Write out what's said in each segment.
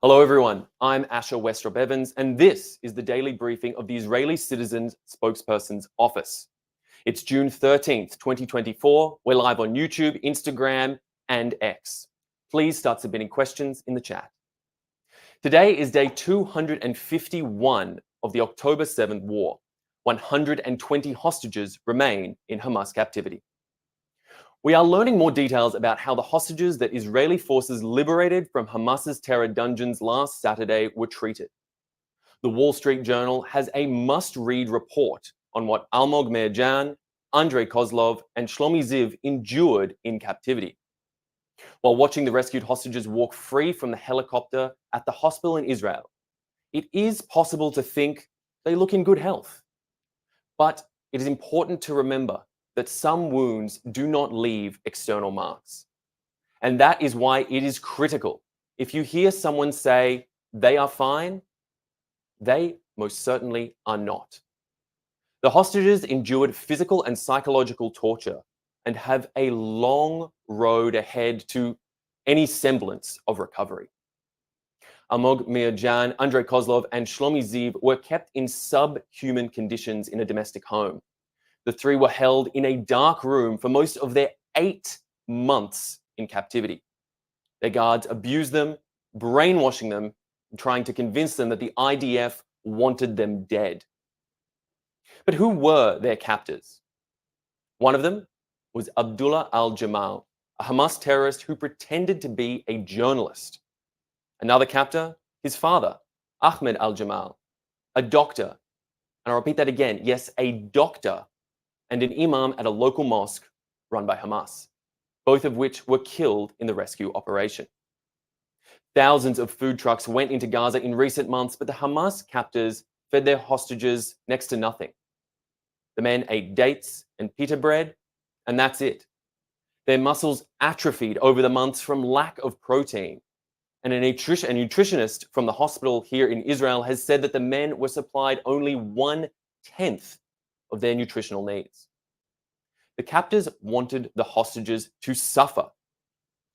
Hello everyone, I'm Westropp Evans, and this is the daily briefing of the Israeli Citizens Spokesperson's office. It's June 13th, 2024. We're live on YouTube, Instagram, and X. Please start submitting questions in the chat. Today is day 251 of the October 7th war. 120 hostages remain in Hamas captivity. We are learning more details about how the hostages that Israeli forces liberated from Hamas's terror dungeons last Saturday were treated. The Wall Street Journal has a must-read report on what Almog Meir Jan, Andrey Kozlov, and Shlomi Ziv endured in captivity. While watching the rescued hostages walk free from the helicopter at the hospital in Israel, it is possible to think they look in good health. But it is important to remember that some wounds do not leave external marks. And that is why it is critical. If you hear someone say they are fine, they most certainly are not. The hostages endured physical and psychological torture and have a long road ahead to any semblance of recovery. Almog Meir Jan, Andrey Kozlov, and Shlomi Ziv were kept in subhuman conditions in a domestic home. The three were held in a dark room for most of their 8 months in captivity. Their guards abused them, brainwashing them, and trying to convince them that the IDF wanted them dead. But who were their captors? One of them was Abdullah al Jamal, a Hamas terrorist who pretended to be a journalist. Another captor, his father, Ahmed al Jamal, a doctor, and I'll repeat that again, yes, a doctor, and an imam at a local mosque run by Hamas, both of which were killed in the rescue operation. Thousands of food trucks went into Gaza in recent months, but the Hamas captors fed their hostages next to nothing. The men ate dates and pita bread, and that's it. Their muscles atrophied over the months from lack of protein. And a nutritionist from the hospital here in Israel has said that the men were supplied only 1/10 of their nutritional needs. The captors wanted the hostages to suffer,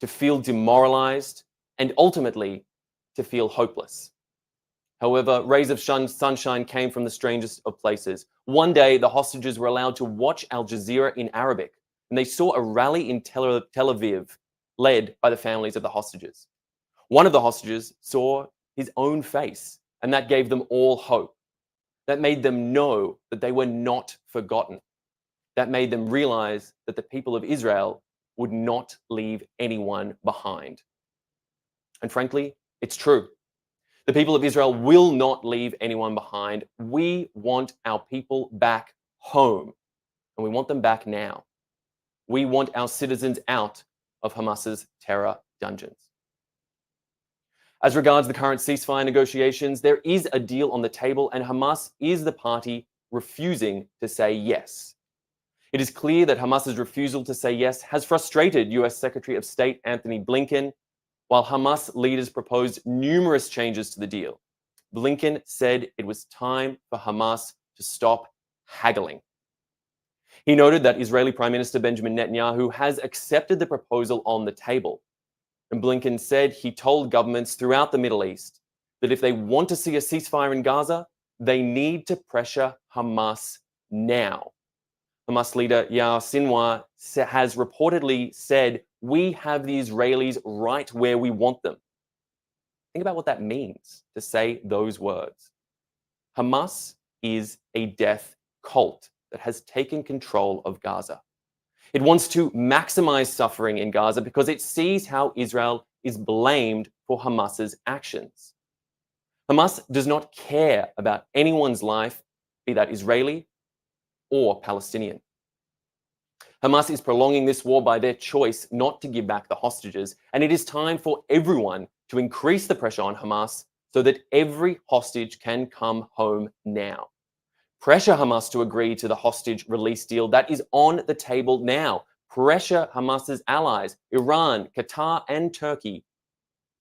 to feel demoralized, and ultimately to feel hopeless. However, rays of sunshine came from the strangest of places. One day, the hostages were allowed to watch Al Jazeera in Arabic, and they saw a rally in Tel Aviv led by the families of the hostages. One of the hostages saw his own face, and that gave them all hope. That made them know that they were not forgotten. That made them realize that the people of Israel would not leave anyone behind. And frankly, it's true. The people of Israel will not leave anyone behind. We want our people back home, and we want them back now. We want our citizens out of Hamas's terror dungeons. As regards the current ceasefire negotiations, there is a deal on the table, and Hamas is the party refusing to say yes. It is clear that Hamas's refusal to say yes has frustrated US Secretary of State Antony Blinken. While Hamas leaders proposed numerous changes to the deal, Blinken said it was time for Hamas to stop haggling. He noted that Israeli Prime Minister Benjamin Netanyahu has accepted the proposal on the table. And Blinken said he told governments throughout the Middle East that if they want to see a ceasefire in Gaza, they need to pressure Hamas now. Hamas leader Yahya Sinwar has reportedly said, "We have the Israelis right where we want them." Think about what that means to say those words. Hamas is a death cult that has taken control of Gaza. It wants to maximize suffering in Gaza because it sees how Israel is blamed for Hamas's actions. Hamas does not care about anyone's life, be that Israeli or Palestinian. Hamas is prolonging this war by their choice not to give back the hostages, and it is time for everyone to increase the pressure on Hamas so that every hostage can come home now. Pressure Hamas to agree to the hostage release deal that is on the table now. Pressure Hamas's allies, Iran, Qatar, and Turkey,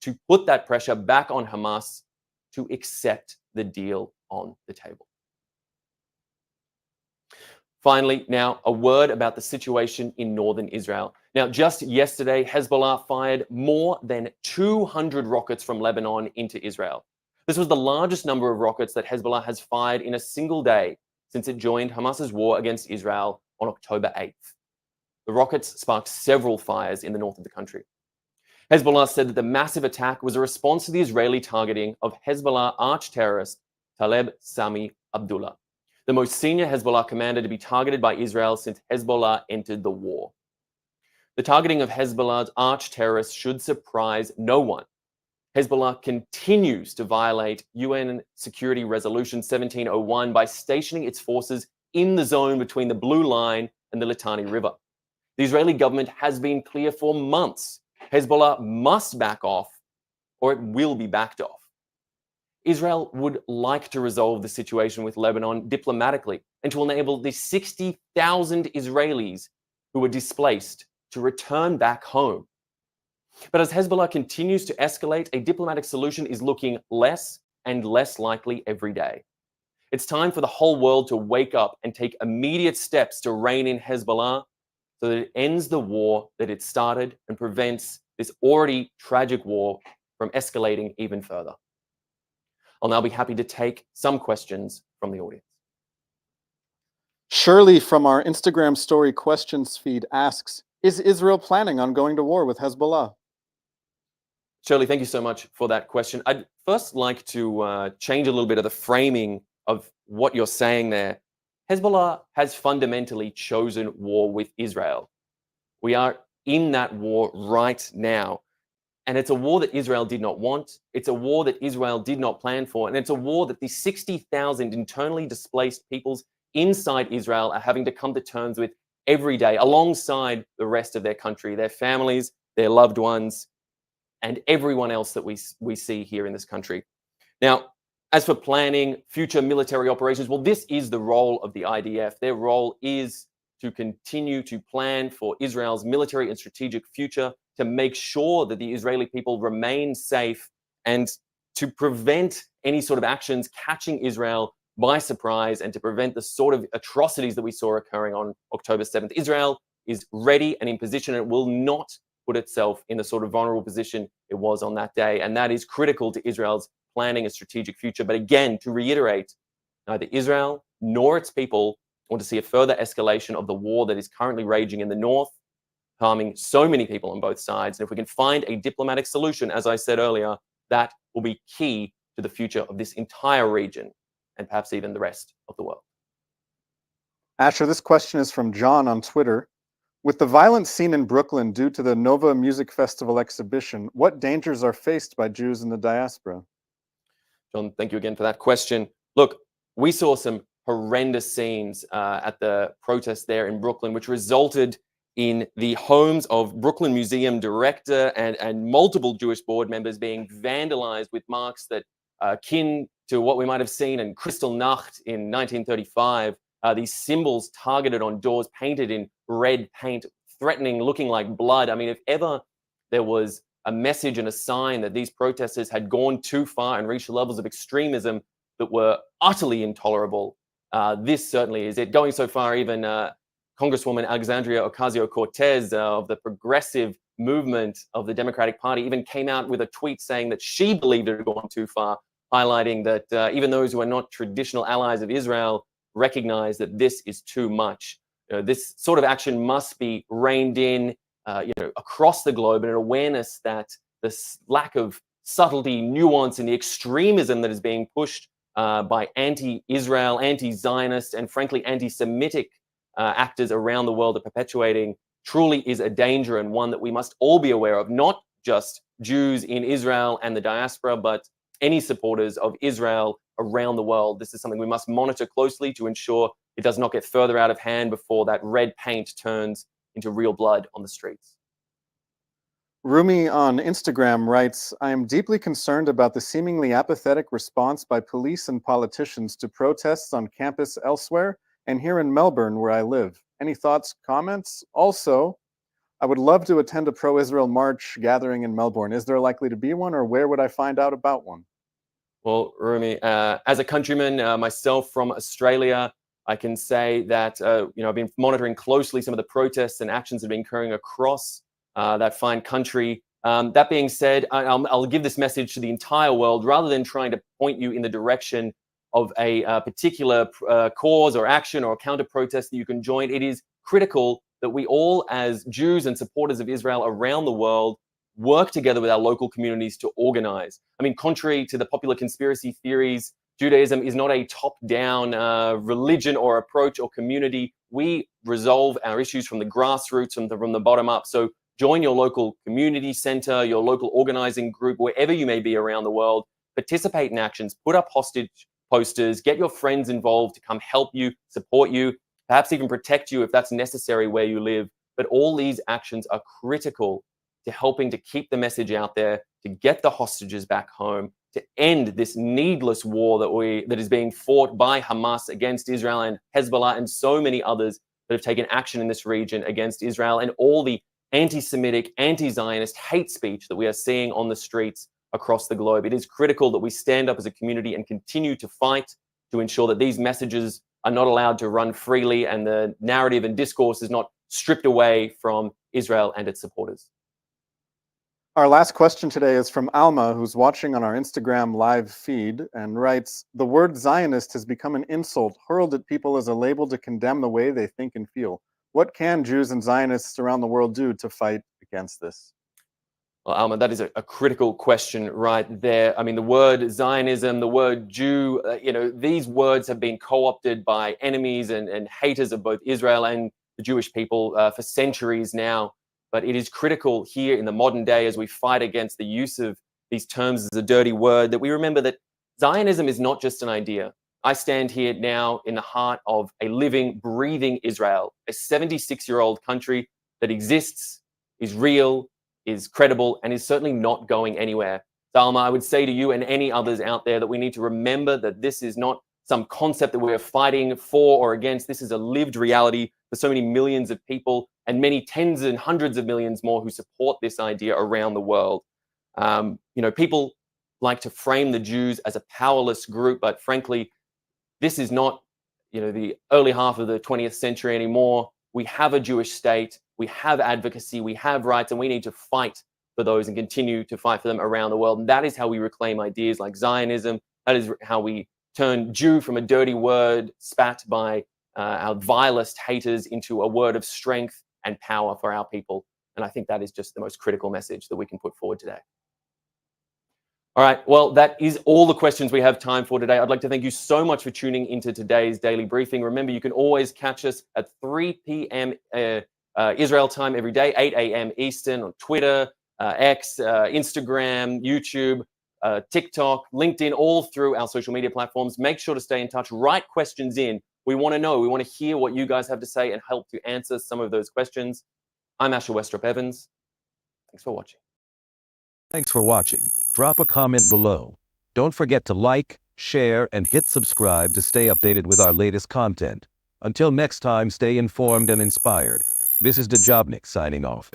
to put that pressure back on Hamas to accept the deal on the table. Finally, now a word about the situation in northern Israel. Now, just yesterday, Hezbollah fired more than 200 rockets from Lebanon into Israel. This was the largest number of rockets that Hezbollah has fired in a single day since it joined Hamas's war against Israel on October 8th. The rockets sparked several fires in the north of the country. Hezbollah said that the massive attack was a response to the Israeli targeting of Hezbollah arch-terrorist Taleb Sami Abdullah, the most senior Hezbollah commander to be targeted by Israel since Hezbollah entered the war. The targeting of Hezbollah's arch-terrorists should surprise no one. Hezbollah continues to violate UN Security Resolution 1701 by stationing its forces in the zone between the Blue Line and the Litani River. The Israeli government has been clear for months. Hezbollah must back off, or it will be backed off. Israel would like to resolve the situation with Lebanon diplomatically and to enable the 60,000 Israelis who were displaced to return back home. But as Hezbollah continues to escalate, a diplomatic solution is looking less and less likely every day. It's time for the whole world to wake up and take immediate steps to rein in Hezbollah so that it ends the war that it started and prevents this already tragic war from escalating even further. I'll now be happy to take some questions from the audience. Shirley from our Instagram story questions feed asks, is Israel planning on going to war with Hezbollah? Shirley, thank you so much for that question. I'd first like to change a little bit of the framing of what you're saying there. Hezbollah has fundamentally chosen war with Israel. We are in that war right now. And it's a war that Israel did not want. It's a war that Israel did not plan for. And it's a war that the 60,000 internally displaced peoples inside Israel are having to come to terms with every day, alongside the rest of their country, their families, their loved ones, and everyone else that we see here in this country. Now, as for planning future military operations, well, this is the role of the IDF. Their role is to continue to plan for Israel's military and strategic future, to make sure that the Israeli people remain safe and to prevent any sort of actions catching Israel by surprise and to prevent the sort of atrocities that we saw occurring on October 7th. Israel is ready and in position and will not put itself in the sort of vulnerable position it was on that day. And that is critical to Israel's planning a strategic future. But again, to reiterate, neither Israel nor its people want to see a further escalation of the war that is currently raging in the north, harming so many people on both sides. And if we can find a diplomatic solution, as I said earlier, that will be key to the future of this entire region and perhaps even the rest of the world. Asher, this question is from John on Twitter. With the violence seen in Brooklyn due to the Nova Music Festival exhibition, what dangers are faced by Jews in the diaspora? John, thank you again for that question. Look, we saw some horrendous scenes at the protest there in Brooklyn, which resulted in the homes of Brooklyn Museum director and multiple Jewish board members being vandalized with marks that akin to what we might have seen in Kristallnacht in 1935. These symbols targeted on doors, painted in red paint, threatening, looking like blood. I mean, if ever there was a message and a sign that these protesters had gone too far and reached levels of extremism that were utterly intolerable, this certainly is it. Going so far, even Congresswoman Alexandria Ocasio-Cortez of the progressive movement of the Democratic Party even came out with a tweet saying that she believed it had gone too far, highlighting that even those who are not traditional allies of Israel recognize that this is too much. This sort of action must be reined in across the globe, and an awareness that this lack of subtlety, nuance, and the extremism that is being pushed by anti-Israel, anti-Zionist, and frankly anti-Semitic actors around the world are perpetuating truly is a danger, and one that we must all be aware of, not just Jews in Israel and the diaspora, but any supporters of Israel around the world. This is something we must monitor closely to ensure it does not get further out of hand before that red paint turns into real blood on the streets. Rumi on Instagram writes, I am deeply concerned about the seemingly apathetic response by police and politicians to protests on campus elsewhere and here in Melbourne, where I live. Any thoughts, comments? Also, I would love to attend a pro-Israel march gathering in Melbourne. Is there likely to be one, or where would I find out about one? Well, Rumi, as a countryman myself from Australia, I can say that I've been monitoring closely some of the protests and actions that have been occurring across that fine country. That being said, I'll give this message to the entire world rather than trying to point you in the direction of a particular cause or action or counter protest that you can join. It is critical that we all, as Jews and supporters of Israel around the world, work together with our local communities to organize. I mean, contrary to the popular conspiracy theories, Judaism is not a top-down religion or approach or community. We resolve our issues from the grassroots, from the bottom up. So join your local community center, your local organizing group, wherever you may be around the world. Participate in actions, put up hostage posters, get your friends involved to come help you, support you, perhaps even protect you if that's necessary where you live. But all these actions are critical to helping to keep the message out there, to get the hostages back home, to end this needless war that is being fought by Hamas against Israel and Hezbollah and so many others that have taken action in this region against Israel, and all the anti-Semitic, anti-Zionist hate speech that we are seeing on the streets across the globe. It is critical that we stand up as a community and continue to fight to ensure that these messages are not allowed to run freely and the narrative and discourse is not stripped away from Israel and its supporters. Our last question today is from Alma, who's watching on our Instagram live feed and writes, "The word Zionist has become an insult hurled at people as a label to condemn the way they think and feel. What can Jews and Zionists around the world do to fight against this?" Well, Alma, that is a critical question right there. I mean, the word Zionism, the word Jew, these words have been co-opted by enemies and haters of both Israel and the Jewish people for centuries now. But it is critical here in the modern day, as we fight against the use of these terms as a dirty word, that we remember that Zionism is not just an idea. I stand here now in the heart of a living, breathing Israel, a 76-year-old country that exists, is real, is credible, and is certainly not going anywhere. Salma, I would say to you and any others out there that we need to remember that this is not some concept that we are fighting for or against. This is a lived reality for so many millions of people and many tens and hundreds of millions more who support this idea around the world. People like to frame the Jews as a powerless group, but frankly, this is not, the early half of the 20th century anymore. We have a Jewish state, we have advocacy, we have rights, and we need to fight for those and continue to fight for them around the world. And that is how we reclaim ideas like Zionism. That is how we turn Jew from a dirty word spat by our vilest haters into a word of strength and power for our people. And I think that is just the most critical message that we can put forward today. All right, well, that is all the questions we have time for today. I'd like to thank you so much for tuning into today's daily briefing. Remember, you can always catch us at 3 p.m. Israel time every day, 8 a.m. Eastern on Twitter, X, Instagram, YouTube, TikTok, LinkedIn, all through our social media platforms. Make sure to stay in touch. Write questions in. We want to know. We want to hear what you guys have to say and help to answer some of those questions. I'm Westropp Evans. Thanks for watching. Thanks for watching. Drop a comment below. Don't forget to like, share, and hit subscribe to stay updated with our latest content. Until next time, stay informed and inspired. This is Dejobnik signing off.